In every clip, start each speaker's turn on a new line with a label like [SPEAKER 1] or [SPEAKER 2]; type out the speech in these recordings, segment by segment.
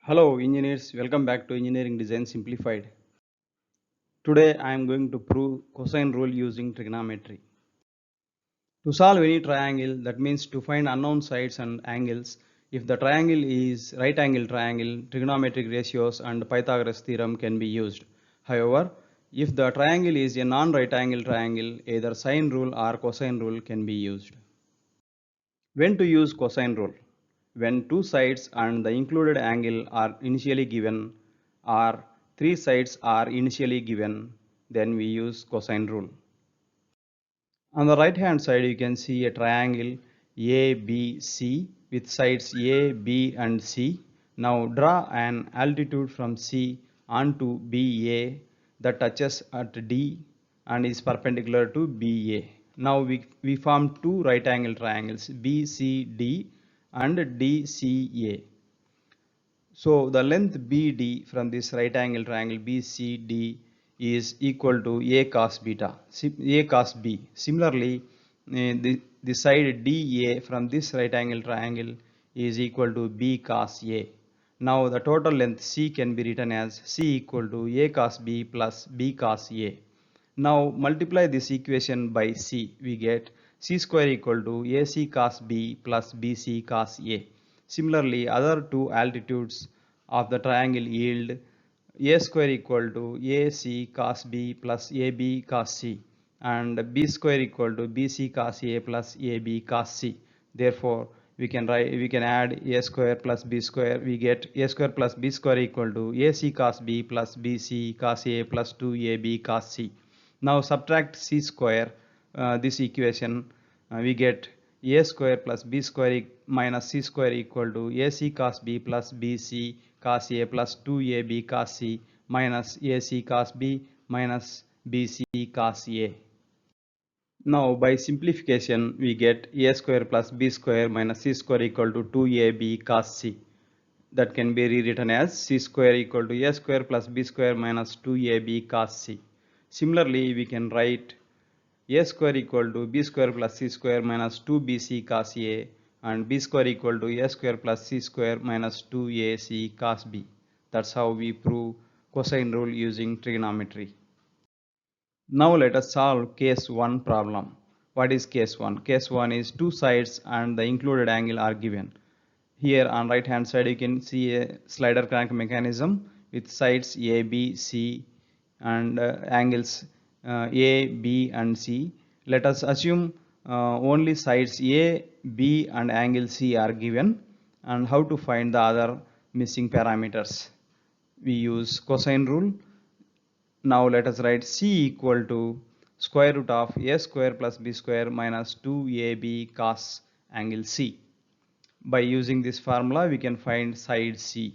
[SPEAKER 1] Hello engineers, welcome back to Engineering Design Simplified. Today I am going to prove cosine rule using trigonometry. To solve any triangle, that means to find unknown sides and angles, if the triangle is right angle triangle, trigonometric ratios and Pythagoras theorem can be used. However, if the triangle is a non-right angle triangle, either sine rule or cosine rule can be used. When to use cosine rule? When two sides and the included angle are initially given or three sides are initially given, then we use cosine rule. On the right hand side you can see a triangle ABC with sides A, B and C. Now draw an altitude from C onto BA that touches at D and is perpendicular to BA. Now we form two right angle triangles BCD and DCA. So the length BD from this right angle triangle BCD is equal to A cos beta, A cos B. Similarly, the side DA from this right angle triangle is equal to B cos A. Now the total length C can be written as C equal to A cos B plus B cos A. Now multiply this equation by C, we get C square equal to AC cos B plus BC cos A. Similarly, other two altitudes of the triangle yield A square equal to AC cos B plus AB cos C and B square equal to BC cos A plus AB cos C. Therefore, we can add A square plus B square. We get A square plus B square equal to AC cos B plus BC cos A plus 2AB cos C. Now subtract C square, this equation, we get A square plus B square minus C square equal to AC cos B plus BC cos A plus 2AB cos C minus AC cos B minus BC cos A. Now by simplification we get A square plus B square minus C square equal to 2AB cos C. That can be rewritten as C square equal to A square plus B square minus 2AB cos C. Similarly, we can write A square equal to B square plus C square minus 2BC cos A and B square equal to A square plus C square minus 2AC cos B. That's how we prove cosine rule using trigonometry. Now let us solve case 1 problem. What is case 1? Case 1 is two sides and the included angle are given. Here on right hand side you can see a slider crank mechanism with sides A, B, C and angles A, B and C. Let us assume only sides A, B and angle C are given, and how to find the other missing parameters. We use cosine rule. Now let us write C equal to square root of A square plus B square minus 2AB cos angle C. By using this formula we can find side C.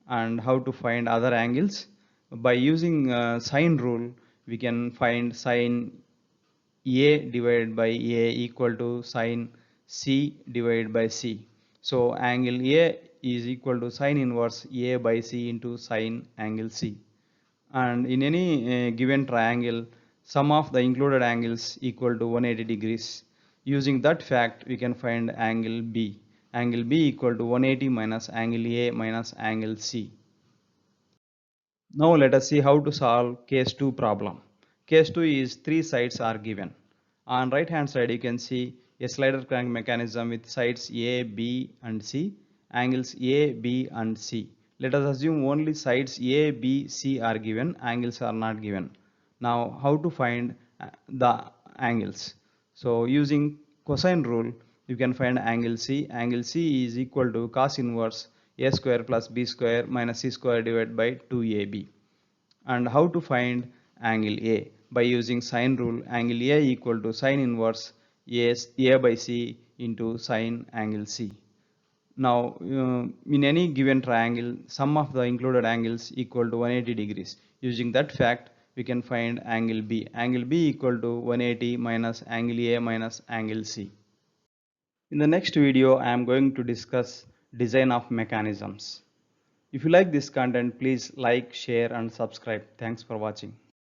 [SPEAKER 1] And how to find other angles? By using sine rule we can find sine A divided by A equal to sine C divided by C. So angle A is equal to sine inverse A by C into sine angle C. And in any given triangle, sum of the included angles equal to 180 degrees. Using that fact, we can find angle B. Angle B equal to 180 minus angle A minus angle C. Now let us see how to solve case 2 problem. Case 2 is three sides are given. On right hand side you can see a slider crank mechanism with sides A, B and C, angles A, B and C. Let us assume only sides A, B, C are given, angles are not given. Now how to find the angles? So using cosine rule you can find angle C. Angle C is equal to cos inverse A square plus B square minus C square divided by 2AB. And how to find angle A? By using sine rule, angle A equal to sine inverse A by C into sine angle C. Now in any given triangle, sum of the included angles equal to 180 degrees. Using that fact, we can find angle B. Angle B equal to 180 minus angle A minus angle C. In the next video, I am going to discuss design of mechanisms. If you like this content, please like, share and subscribe. Thanks for watching.